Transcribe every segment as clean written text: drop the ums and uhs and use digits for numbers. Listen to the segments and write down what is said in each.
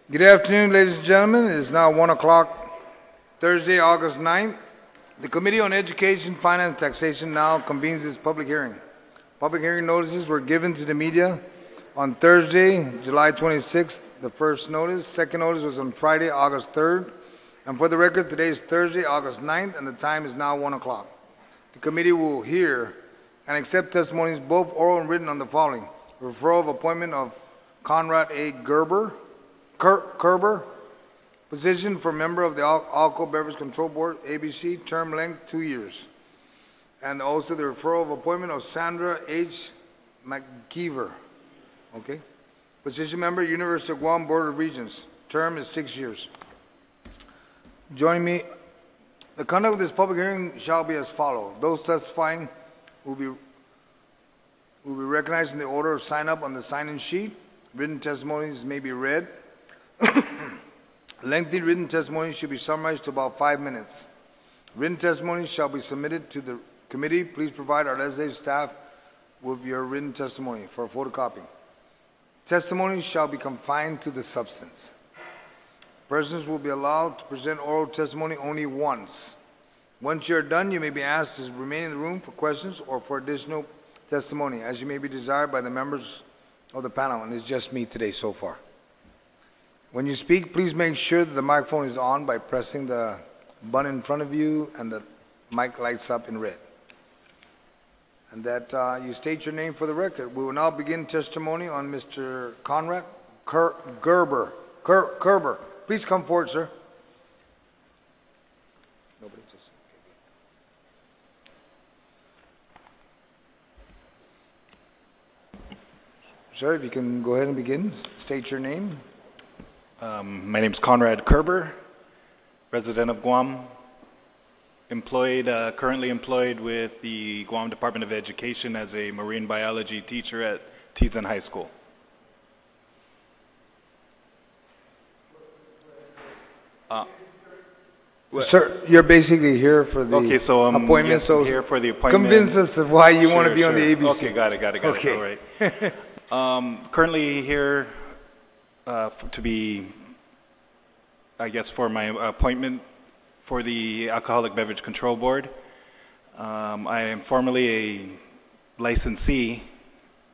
Good afternoon, ladies and gentlemen. It is now 1 o'clock, Thursday, August 9th. The Committee on Education, Finance, and Taxation now convenes this public hearing. Public hearing notices were given to the media on Thursday, July 26th, the first notice. Second notice was on Friday, August 3rd. And for the record, today is Thursday, August 9th, and the time is now 1 o'clock. The committee will hear and accept testimonies, both oral and written, on the following: referral of appointment of Conrad A. Kerber, position for member of the Alcohol Beverage Control Board, ABC, term length 2 years. And also the referral of appointment of Sandra H. McKeever, okay? Position member, University of Guam Board of Regents, term is 6 years. Joining me, the conduct of this public hearing shall be as follows. Those testifying will be recognized in the order of sign up on the sign-in sheet. Written testimonies may be read. Lengthy written testimonies should be summarized to about 5 minutes. Written testimonies shall be submitted to the committee. Please provide our legislative staff with your written testimony for a photocopy. Testimonies shall be confined to the substance. Persons will be allowed to present oral testimony only once. Once you're done, you may be asked to remain in the room for questions or for additional testimony, as you may be desired by the members of the panel, and it's just me today so far. When you speak, please make sure that the microphone is on by pressing the button in front of you and the mic lights up in red. And that you state your name for the record. We will now begin testimony on Mr. Conrad Kerber. Kerber. Please come forward, sir. Nobody just... Sir, if you can go ahead and begin, state your name. My name is Conrad Kerber, resident of Guam, currently employed with the Guam Department of Education as a marine biology teacher at Teason High School. Sir, you're basically here for the appointment. Yes, so here for the appointment. Convince us of why you want to be on the ABC. Okay, got it. Okay. All right. Currently here to be, I guess, for my appointment for the Alcoholic Beverage Control Board. I am formerly a licensee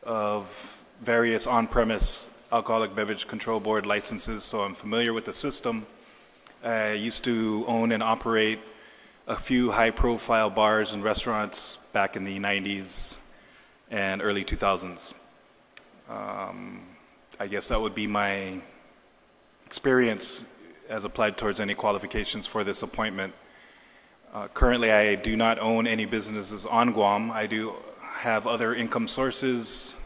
of various on-premise Alcoholic Beverage Control Board licenses, so I'm familiar with the system. I used to own and operate a few high-profile bars and restaurants back in the 90s and early 2000s. I guess that would be my experience as applied towards any qualifications for this appointment. Currently, I do not own any businesses on Guam. I do have other income sources,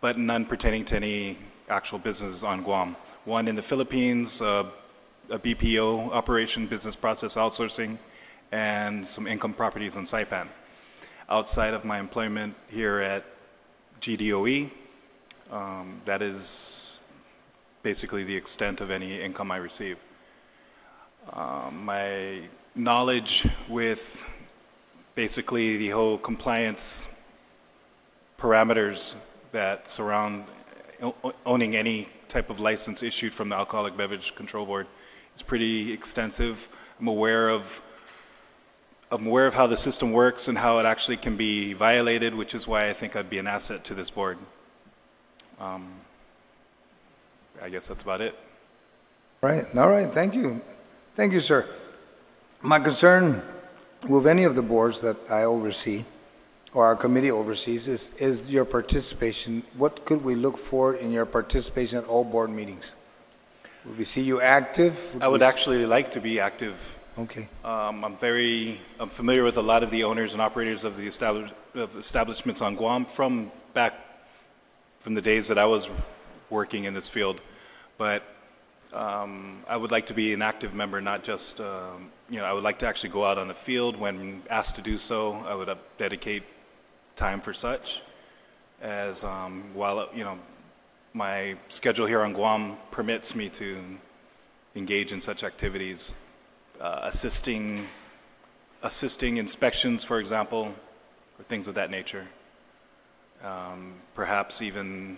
but none pertaining to any actual businesses on Guam. One in the Philippines, a BPO operation, business process outsourcing, and some income properties on Saipan. Outside of my employment here at GDOE, that is basically the extent of any income I receive. My knowledge with basically the whole compliance parameters that surround owning any type of license issued from the Alcoholic Beverage Control Board is pretty extensive. I'm aware of how the system works and how it actually can be violated, which is why I think I'd be an asset to this board. I guess that's about it. All right, thank you. Thank you, sir. My concern with any of the boards that I oversee or our committee oversees is your participation. What could we look for in your participation at all board meetings? Would we see you active? I would actually like to be active. Okay. I'm familiar with a lot of the owners and operators of the establishments on Guam from the days that I was working in this field, but I would like to be an active member, not just, I would like to actually go out on the field when asked to do so. I would dedicate time for such, as while, my schedule here on Guam permits me to engage in such activities, assisting inspections, for example, or things of that nature. Perhaps even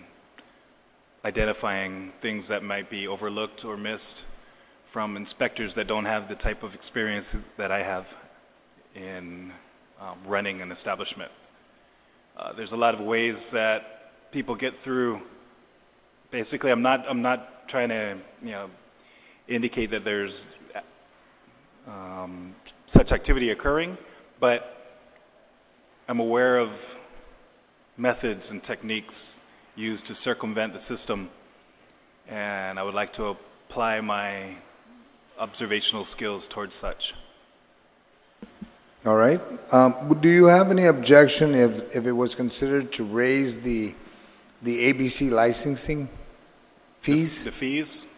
identifying things that might be overlooked or missed from inspectors that don't have the type of experience that I have in running an establishment. There's a lot of ways that people get through. Basically, I'm not trying to indicate that there's such activity occurring, but I'm aware of methods and techniques used to circumvent the system, and I would like to apply my observational skills towards such. All right. Do you have any objection if it was considered to raise the ABC licensing fees? The fees?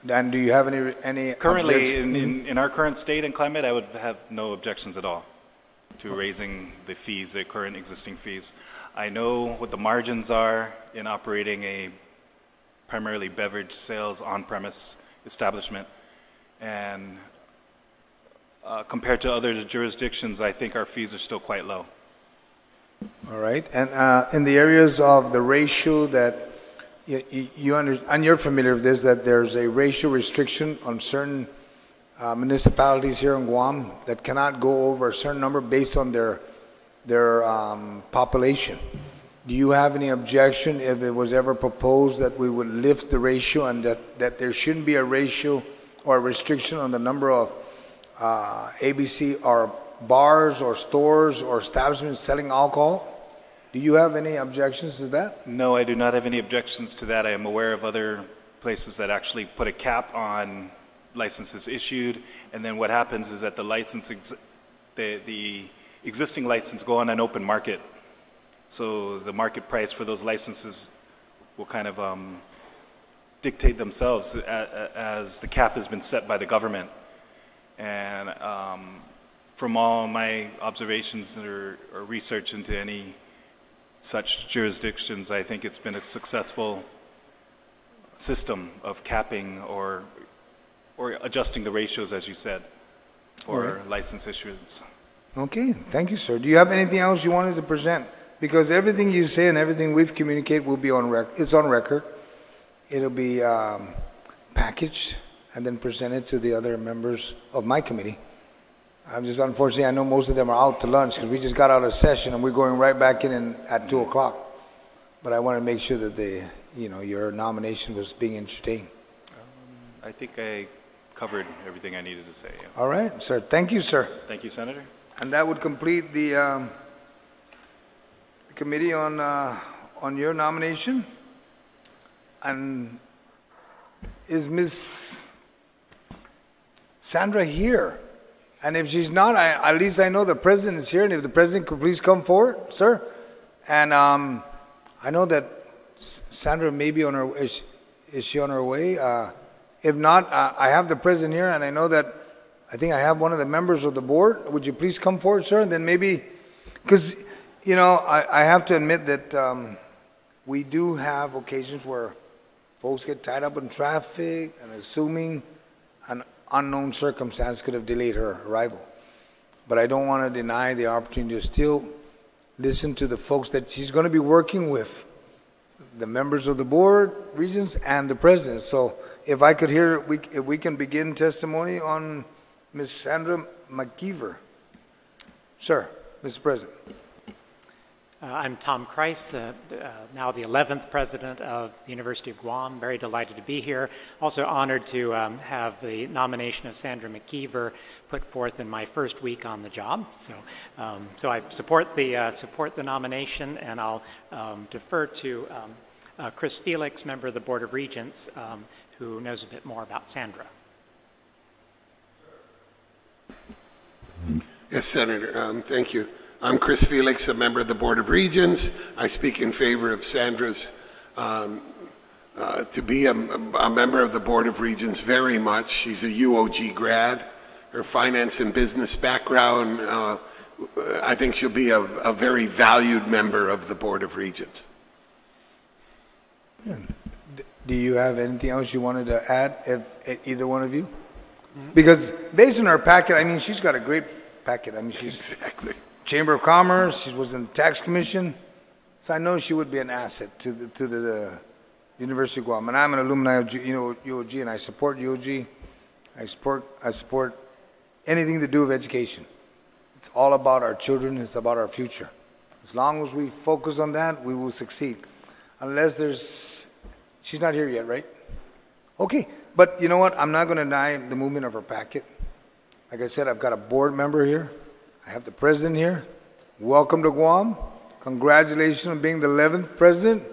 And do you have any Currently, objection? in our current state and climate, I would have no objections at all to raising the fees, the current existing fees. I know what the margins are in operating a primarily beverage sales on-premise establishment, and compared to other jurisdictions, I think our fees are still quite low. All right. And in the areas of the ratio that and you're familiar with this, that there's a ratio restriction on certain municipalities here in Guam that cannot go over a certain number based on their population. Do you have any objection if it was ever proposed that we would lift the ratio and that there shouldn't be a ratio or a restriction on the number of ABC or bars or stores or establishments selling alcohol? Do you have any objections to that? No, I do not have any objections to that. I am aware of other places that actually put a cap on licenses issued, and then what happens is that the license, the existing license go on an open market. So the market price for those licenses will kind of dictate themselves as the cap has been set by the government. And from all my observations or research into any such jurisdictions, I think it's been a successful system of capping or adjusting the ratios, as you said, for license issuance. Okay, thank you, sir. Do you have anything else you wanted to present? Because everything you say and everything we've communicated will be on record. It's on record. It'll be packaged and then presented to the other members of my committee. I'm just, unfortunately, I know most of them are out to lunch because we just got out of session and we're going right back in at 2 o'clock. But I want to make sure that your nomination was being entertained. I think I covered everything I needed to say. Yeah. All right, sir. Thank you, sir. Thank you, Senator. And that would complete the committee on your nomination. And is Ms. Sandra here? And if she's not, at least I know the president is here. And if the president could please come forward, sir. And I know that Sandra may be on her. Is she on her way? If not, I have the president here, and I know that I think I have one of the members of the board. Would you please come forward, sir? And then maybe, because I have to admit that we do have occasions where folks get tied up in traffic, and assuming an unknown circumstance could have delayed her arrival. But I don't want to deny the opportunity to still listen to the folks that she's going to be working with, the members of the board, regents, and the president. So if I could hear, if we can begin testimony on Ms. Sandra McKeever. Sir, Mr. President. I'm Tom Kreis, now the 11th president of the University of Guam. Very delighted to be here. Also honored to have the nomination of Sandra McKeever put forth in my first week on the job. So I support the nomination, and I'll defer to Chris Felix, member of the Board of Regents, who knows a bit more about Sandra. Yes, Senator. Thank you. I'm Chris Felix, a member of the Board of Regents. I speak in favor of Sandra's to be a member of the Board of Regents very much. She's a UOG grad. Her finance and business background, I think she'll be a very valued member of the Board of Regents. Do you have anything else you wanted to add, if either one of you? Because based on her packet, I mean, she's got a great packet. I mean, she's exactly. Chamber of Commerce, she was in the Tax Commission, so I know she would be an asset to University of Guam. And I'm an alumni of UOG, and I support UOG. I support anything to do with education. It's all about our children. It's about our future. As long as we focus on that, we will succeed. Unless she's not here yet, right? Okay, but you know what? I'm not going to deny the movement of her packet. Like I said, I've got a board member here. I have the president here. Welcome to Guam. Congratulations on being the 11th president.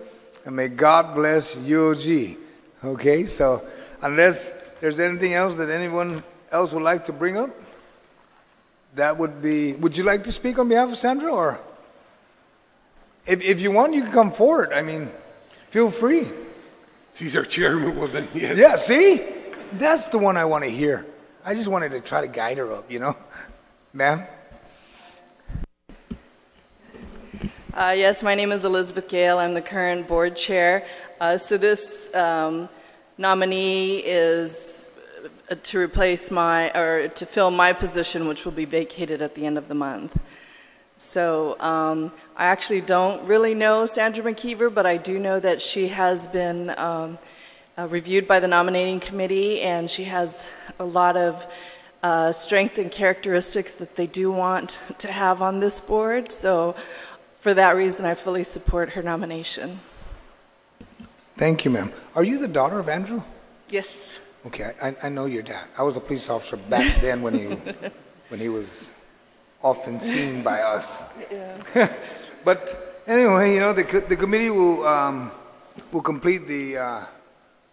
And may God bless UOG. Okay, so unless there's anything else that anyone else would like to bring up, that would be, would you like to speak on behalf of Sandra? Or if you want, you can come forward. I mean, feel free. She's our chairwoman, yes. Yeah, see? That's the one I want to hear. I just wanted to try to guide her up, Ma'am? Yes, my name is Elizabeth Gale. I'm the current board chair. So this nominee is to replace to fill my position, which will be vacated at the end of the month. So I actually don't really know Sandra McKeever, but I do know that she has been reviewed by the nominating committee, and she has a lot of strength and characteristics that they do want to have on this board. So for that reason, I fully support her nomination. Thank you, ma'am. Are you the daughter of Andrew? Yes. Okay, I know your dad. I was a police officer back then when he was often seen by us. Yeah. But anyway, the committee will complete the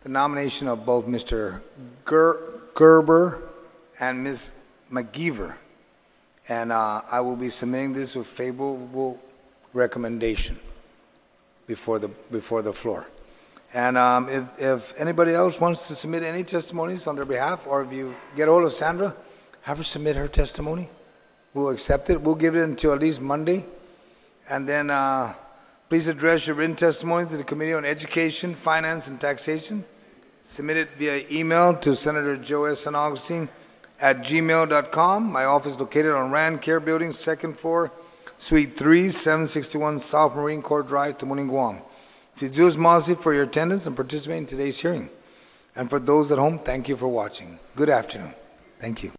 nomination of both Mr. Kerber and Ms. McKeever, and I will be submitting this with favorable recommendation before the floor. And if anybody else wants to submit any testimonies on their behalf, or if you get hold of Sandra, have her submit her testimony. We'll accept it. We'll give it until at least Monday. And then please address your written testimony to the Committee on Education, Finance, and Taxation. Submit it via email to Senator Joe S. San Agustin at gmail.com. My office is located on Rand Care Building, second floor, Suite 3, 761 South Marine Corps Drive, Tamuning, Guam. Si Zeus Mazi for your attendance and participating in today's hearing. And for those at home, thank you for watching. Good afternoon. Thank you.